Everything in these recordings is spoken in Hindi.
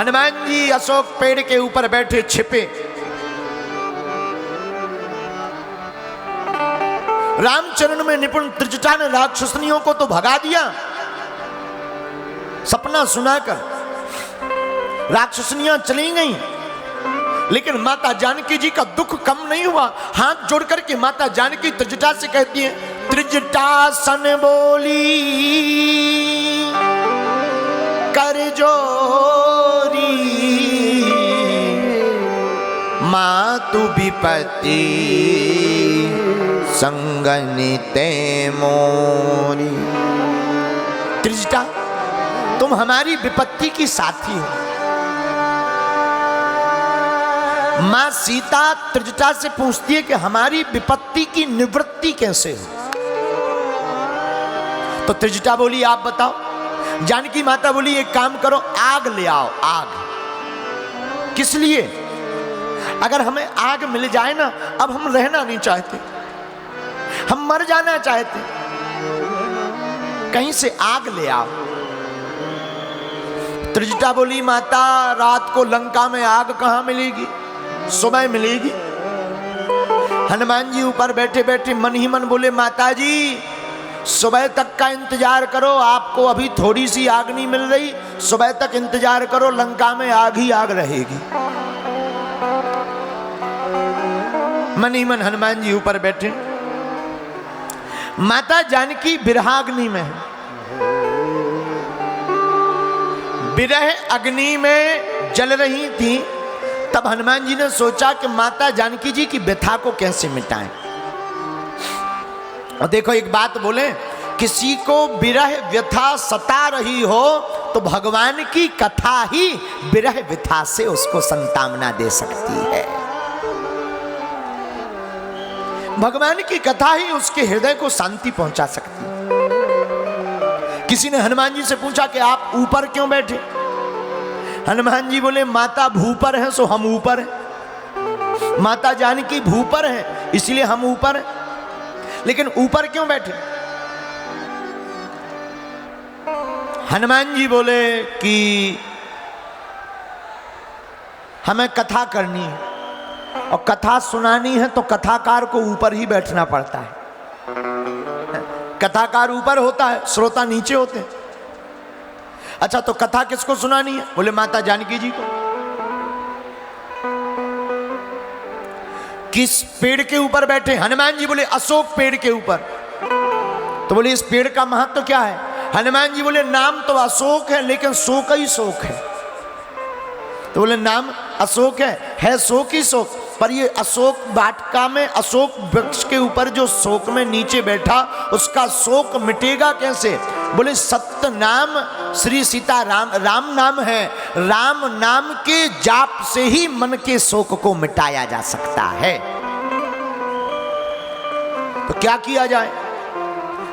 हनुमान जी अशोक पेड़ के ऊपर बैठे छिपे। रामचरण में निपुण त्रिजटा ने राक्षसनियों को तो भगा दिया, सपना सुनाकर राक्षसनियां चली गईं, लेकिन माता जानकी जी का दुख कम नहीं हुआ। हाथ जोड़ करके माता जानकी त्रिजटा से कहती है, त्रिजटा सन बोली कर जोरी, मातु विपत्ति संगनि ते मोरी। त्रिजटा, तुम हमारी विपत्ति की साथी हो। मां सीता त्रिजटा से पूछती है कि हमारी विपत्ति की निवृत्ति कैसे हो। तो त्रिजटा बोली, आप बताओ। जानकी माता बोली, एक काम करो, आग ले आओ। आग किस लिए? अगर हमें आग मिल जाए ना, अब हम रहना नहीं चाहते, हम मर जाना चाहते, कहीं से आग ले आओ। त्रिजटा बोली, माता रात को लंका में आग कहां मिलेगी, सुबह मिलेगी। हनुमान जी ऊपर बैठे बैठे मन ही मन बोले, माता जी सुबह तक का इंतजार करो, आपको अभी थोड़ी सी आग नहीं मिल रही, सुबह तक इंतजार करो, लंका में आग ही आग रहेगी। मन ही मन हनुमान जी ऊपर बैठे। माता जानकी विरहाग्नि में है। विरह अग्नि में जल रही थी। तब हनुमान जी ने सोचा कि माता जानकी जी की व्यथा को कैसे मिटाएं। और देखो एक बात बोले, किसी को विरह व्यथा सता रही हो तो भगवान की कथा ही विरह व्यथा से उसको संतावना दे सकती है। भगवान की कथा ही उसके हृदय को शांति पहुंचा सकती है। किसी ने हनुमान जी से पूछा कि आप ऊपर क्यों बैठे? हनुमान जी बोले, माता भूपर है सो हम ऊपर हैं। माता जानकी भूपर है इसलिए हम ऊपर हैं। लेकिन ऊपर क्यों बैठे? हनुमान जी बोले कि हमें कथा करनी है और कथा सुनानी है तो कथाकार को ऊपर ही बैठना पड़ता है। कथाकार ऊपर होता है, श्रोता नीचे होते हैं। अच्छा, तो कथा किसको सुनानी है? बोले माता जानकी जी को। किस पेड़ के ऊपर बैठे? हनुमान जी बोले अशोक पेड़ के ऊपर। तो बोले इस पेड़ का महत्व क्या है? हनुमान जी बोले नाम तो अशोक है लेकिन शोक ही शोक है। तो बोले नाम अशोक है शोक ही शोक, पर ये अशोक वाटिका में अशोक वृक्ष के ऊपर जो शोक में नीचे बैठा उसका शोक मिटेगा कैसे? बोले सत्य नाम श्री सीता राम, राम नाम है, राम नाम के जाप से ही मन के शोक को मिटाया जा सकता है। तो क्या किया जाए?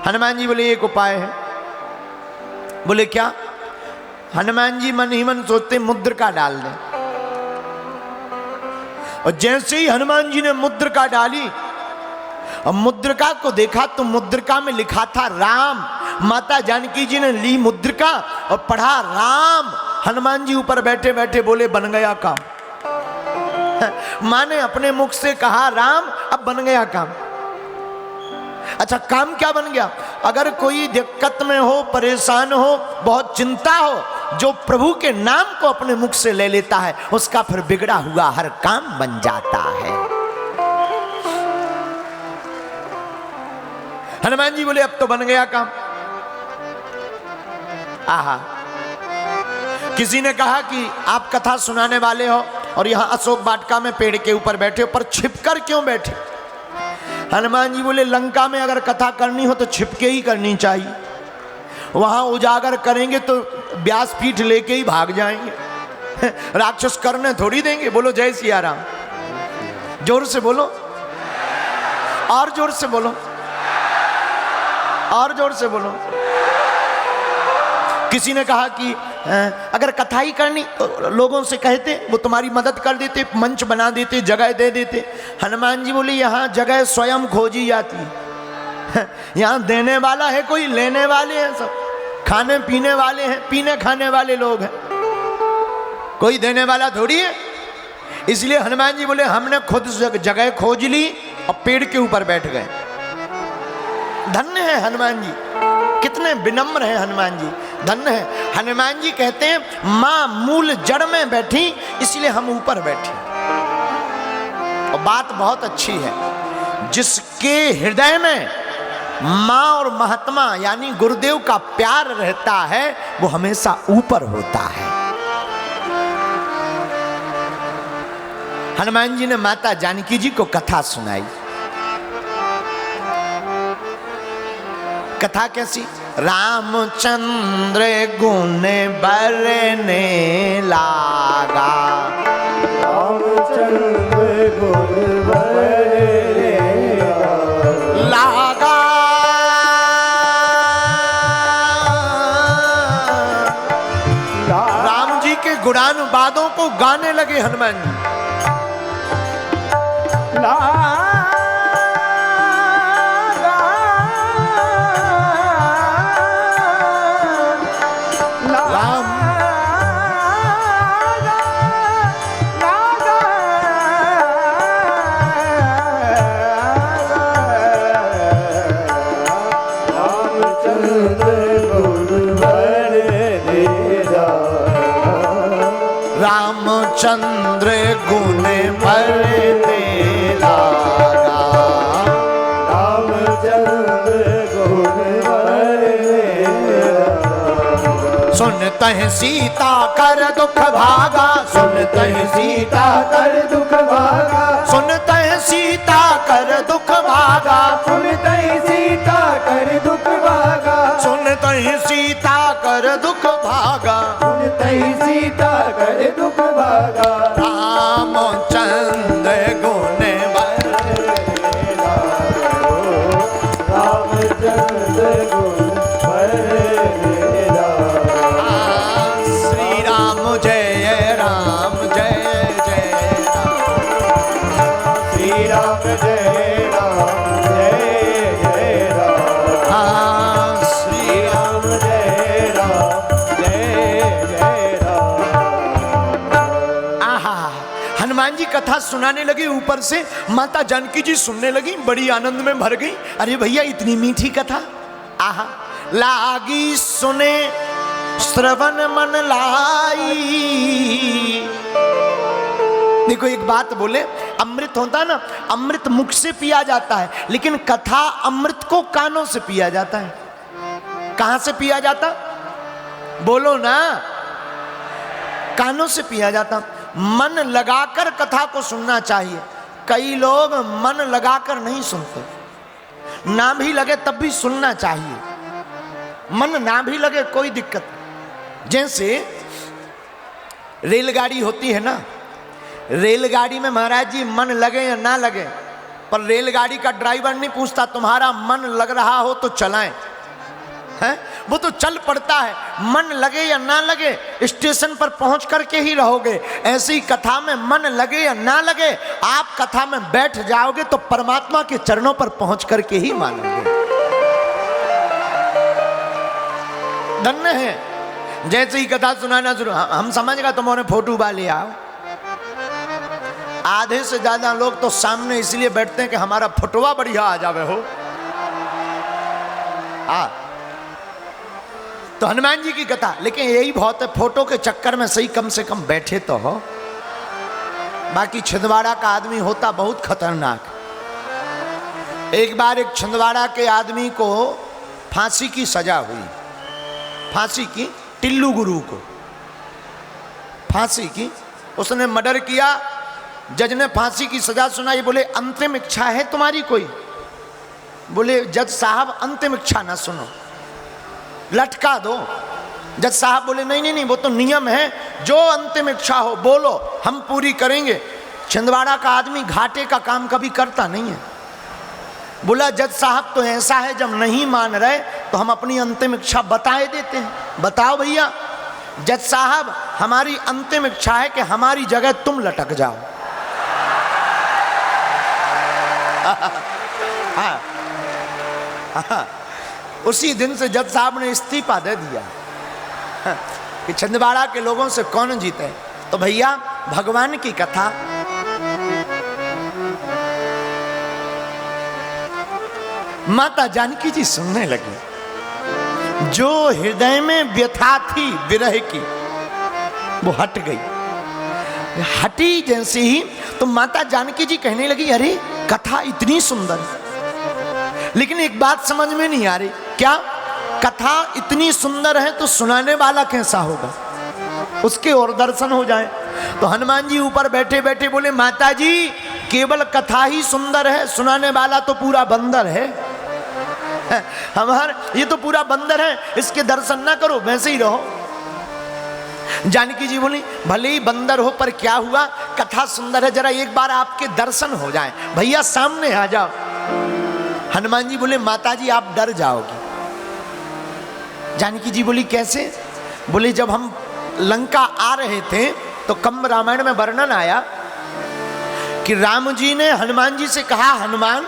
हनुमान जी बोले एक उपाय है। बोले क्या? हनुमान जी मन ही मन सोचते मुद्रिका डाल दें। और जैसे ही हनुमान जी ने मुद्रिका डाली और मुद्रिका को देखा तो मुद्रिका में लिखा था राम। माता जानकी जी ने ली मुद्रिका और पढ़ा राम। हनुमान जी ऊपर बैठे बैठे बोले बन गया काम। मां ने अपने मुख से कहा राम, अब बन गया काम। अच्छा, काम क्या बन गया? अगर कोई दिक्कत में हो, परेशान हो, बहुत चिंता हो, जो प्रभु के नाम को अपने मुख से ले लेता है उसका फिर बिगड़ा हुआ हर काम बन जाता है। हनुमान जी बोले अब तो बन गया काम। आहा, किसी ने कहा कि आप कथा सुनाने वाले हो और यहां अशोक वाटिका में पेड़ के ऊपर बैठे हो, पर छिपकर क्यों बैठे? हनुमान जी बोले लंका में अगर कथा करनी हो तो छिपके ही करनी चाहिए। वहां उजागर करेंगे तो व्यासपीठ लेके ही भाग जाएंगे। राक्षस करने थोड़ी देंगे। बोलो जय सिया राम। जोर से बोलो, और जोर से बोलो, और जोर से बोलो। किसी ने कहा कि अगर कथा ही करनी तो लोगों से कहते, वो तुम्हारी मदद कर देते, मंच बना देते, जगह दे देते। हनुमान जी बोले यहाँ जगह स्वयं खोजी जाती है। यहाँ देने वाला है कोई, लेने वाले हैं सब, खाने पीने वाले हैं, पीने खाने वाले लोग हैं। कोई देने वाला थोड़ी है। इसलिए हनुमान जी बोले हमने खुद जगह खोज ली और पेड़ के ऊपर बैठ गए। धन्य है हनुमान जी, कितने विनम्र हैं हनुमान जी, धन्य है। हनुमान जी कहते हैं मां मूल जड़ में बैठी इसलिए हम ऊपर बैठे। और बात बहुत अच्छी है, जिसके हृदय में मां और महात्मा यानी गुरुदेव का प्यार रहता है वो हमेशा ऊपर होता है। हनुमान जी ने माता जानकी जी को कथा सुनाई। कथा कैसी? रामचंद्र गुण बरने लागा, रामचंद्र गुण बरने लागा, राम जी के गुणानुवादों को गाने लगे हनुमान जी। रामचंद्र गुण बरने लागा, रामचंद्र गुण बरने लागा। सुनते सीता कर दुख भागा, सुनते सीता कर दुख भागा, सुनते सीता कर दुख भागा, सुनते सीता कर दुख भागा, सुनते सीता कर दुख भागा, सुनते सीता कर दुख भागा। रामचंद्र गुण बरने लागा, रामचंद्र गुण बरने लागा। श्री राम जय राम जय जय राम, श्री राम जय राम जय जय राम, श्री राम जय राम जय जय राम। आहा, हनुमान जी कथा सुनाने लगे ऊपर से, माता जानकी जी सुनने लगी, बड़ी आनंद में भर गई। अरे भैया इतनी मीठी कथा, आहा, लागी सुने श्रवण मन लाई। देखो एक बात बोले, अमृत होता ना, अमृत मुख से पिया जाता है, लेकिन कथा अमृत को कानों से पिया जाता है। कहां से पिया जाता? बोलो ना, कानों से पिया जाता। मन लगाकर कथा को सुनना चाहिए। कई लोग मन लगाकर नहीं सुनते, ना भी लगे तब भी सुनना चाहिए। मन ना भी लगे कोई दिक्कत। जैसे रेलगाड़ी होती है ना, रेलगाड़ी में महाराज जी मन लगे या ना लगे, पर रेलगाड़ी का ड्राइवर नहीं पूछता तुम्हारा मन लग रहा हो तो चलाएं, है? वो तो चल पड़ता है, मन लगे या ना लगे स्टेशन पर पहुंच करके ही रहोगे। ऐसे ही कथा में मन लगे या ना लगे, आप कथा में बैठ जाओगे तो परमात्मा के चरणों पर पहुंच करके ही मानोगे। धन्य है। जैसे ही कथा सुनाना शुरू, हम समझ गए तुम्हारे फोटो वाले आओ। आधे से ज्यादा लोग तो सामने इसलिए बैठते हैं कि हमारा फोटोवा बढ़िया आ जावे हो। तो हनुमान जी की कथा, लेकिन यही बहुत है, फोटो के चक्कर में सही कम से कम बैठे तो हो। बाकी छिंदवाड़ा का आदमी होता बहुत खतरनाक। एक बार एक छिंदवाड़ा के आदमी को फांसी की सजा हुई, फांसी की, टिल्लू गुरु को फांसी की। उसने मर्डर किया, जज ने फांसी की सजा सुनाई। बोले अंतिम इच्छा है तुम्हारी कोई? बोले जज साहब अंतिम इच्छा ना सुनो, लटका दो। जज साहब बोले नहीं नहीं नहीं, वो तो नियम है, जो अंतिम इच्छा हो बोलो, हम पूरी करेंगे। छिंदवाड़ा का आदमी घाटे का काम कभी करता नहीं है। बोला जज साहब तो ऐसा है, जब नहीं मान रहे तो हम अपनी अंतिम इच्छा बताए देते हैं। बताओ भैया। जज साहब हमारी अंतिम इच्छा है कि हमारी जगह तुम लटक जाओ। हाँ, हाँ। उसी दिन से जज साहब ने इस्तीफा दे दिया कि छिंदवाड़ा के लोगों से कौन जीते। तो भैया भगवान की कथा माता जानकी जी सुनने लगी। जो हृदय में व्यथा थी विरह की वो हट गई। हटी जैसे ही तो माता जानकी जी कहने लगी, अरे कथा इतनी सुंदर, लेकिन एक बात समझ में नहीं आ रही, क्या कथा इतनी सुंदर है तो सुनाने वाला कैसा होगा, उसके और दर्शन हो जाए। तो हनुमान जी ऊपर बैठे बैठे बोले, माता जी केवल कथा ही सुंदर है, सुनाने वाला तो पूरा बंदर है। हमार ये तो पूरा बंदर है, इसके दर्शन ना करो, वैसे ही रहो। जानकी जी बोली, भले ही बंदर हो पर क्या हुआ, कथा सुंदर है, जरा एक बार आपके दर्शन हो जाए, भैया सामने आ जाओ। हनुमान जी बोले, माता जी आप डर जाओगी। जानकी जी बोली, कैसे? बोले, जब हम लंका आ रहे थे तो कंब रामायण में वर्णन आया कि राम जी ने हनुमान जी से कहा, हनुमान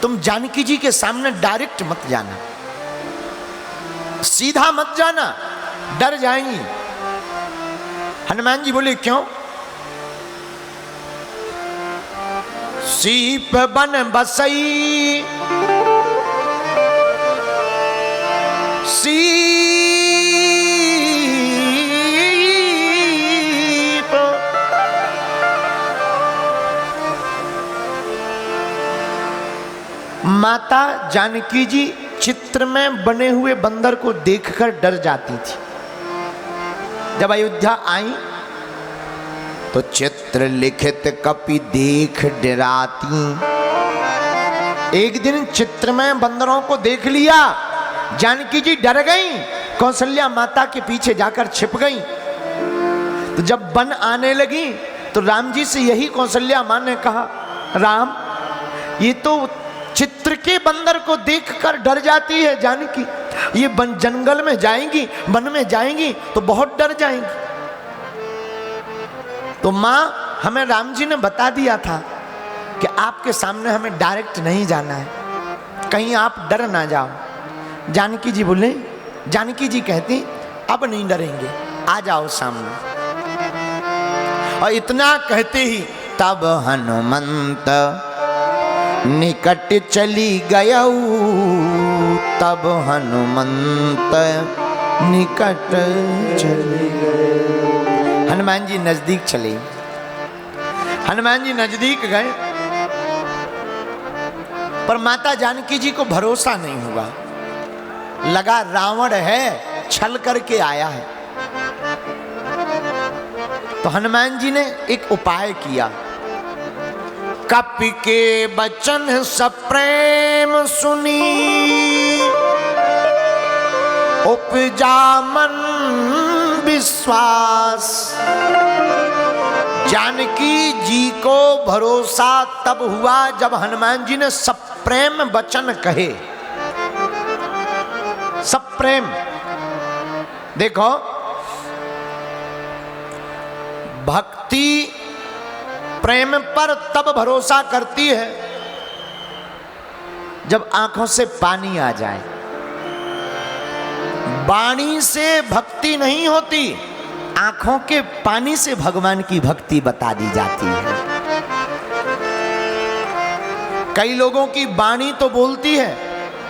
तुम जानकी जी के सामने डायरेक्ट मत जाना, सीधा मत जाना, डर जाएंगी। हनुमान जी बोले, क्यों? सीप बन बसई सीप माता जानकी जी चित्र में बने हुए बंदर को देखकर डर जाती थी। जब अयोध्या आई तो चित्र लिखित कपि देख डराती। एक दिन चित्र में बंदरों को देख लिया, जानकी जी डर गई, कौशल्या माता के पीछे जाकर छिप गई। तो जब वन आने लगी तो राम जी से यही कौशल्या मां ने कहा, राम ये तो चित्र के बंदर को देखकर डर जाती है जानकी, ये जंगल में जाएंगी, वन में जाएंगी तो बहुत डर जाएंगी। तो मां हमें राम जी ने बता दिया था कि आपके सामने हमें डायरेक्ट नहीं जाना है, कहीं आप डर ना जाओ। जानकी जी बोले, जानकी जी कहती, अब नहीं डरेंगे, आ जाओ सामने। और इतना कहते ही तब हनुमंत निकट चली गयऊ, तब हनुमंत निकट चली गए। हनुमान जी नजदीक चले। हनुमान जी नजदीक गए पर माता जानकी जी को भरोसा नहीं हुआ, लगा रावण है, छल करके आया है। तो हनुमान जी ने एक उपाय किया, कपि के बचन सप्रेम सुनी, उपजा मन विश्वास। जानकी जी को भरोसा तब हुआ जब हनुमान जी ने सप्रेम वचन कहे। सप्रेम, देखो भक्ति प्रेम पर तब भरोसा करती है जब आंखों से पानी आ जाए। वाणी से भक्ति नहीं होती, आंखों के पानी से भगवान की भक्ति बता दी जाती है। कई लोगों की वाणी तो बोलती है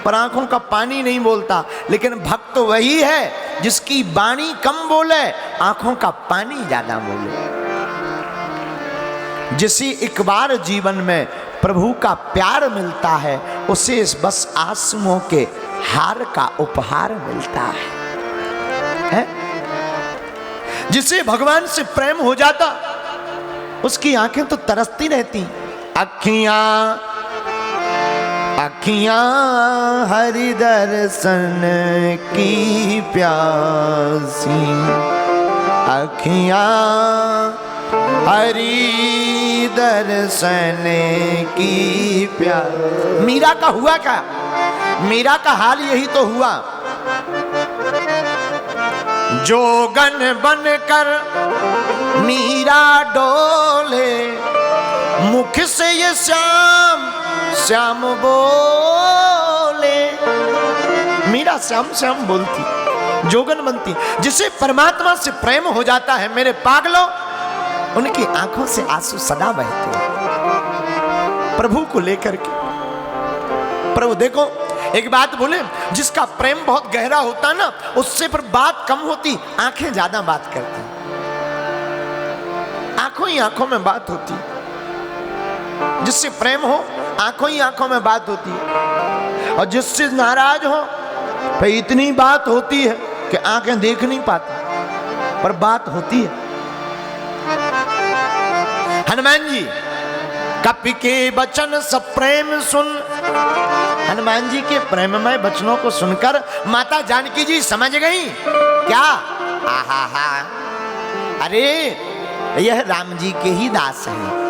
पर आंखों का पानी नहीं बोलता, लेकिन भक्त वही है जिसकी वाणी कम बोले, आंखों का पानी ज्यादा बोले। जिसे एक बार जीवन में प्रभु का प्यार मिलता है, उसे बस आंसुओं के हार का उपहार मिलता है? जिसे भगवान से प्रेम हो जाता, उसकी आंखें तो तरसती रहती। अखियां अखियां हरि दर्शन की प्यासी, अखियां हरि दर्शन की प्यासी। मीरा का हुआ क्या? मीरा का हाल यही तो हुआ। जोगन बनकर मीरा डोले, मुख से ये श्याम श्याम बोले। मीरा श्याम श्याम बोलती, जोगन बनती, जिसे परमात्मा से प्रेम हो जाता है मेरे पागलों, उनकी आंखों से आंसू सदा बहते हैं प्रभु को लेकर के। प्रभु देखो, एक बात बोले, जिसका प्रेम बहुत गहरा होता ना, उससे पर बात कम होती, आंखें ज्यादा बात करती, आंखों ही आंखों में बात होती। जिससे प्रेम हो, आंखों ही आंखों में बात होती है, और जिससे नाराज हो भाई इतनी बात होती है कि आंखें देख नहीं पाती, पर बात होती है। हनुमान जी कपि के वचन सब प्रेम सुन, हनुमान जी के प्रेममय वचनों को सुनकर माता जानकी जी समझ गई क्या, आहा हा, अरे यह राम जी के ही दास हैं,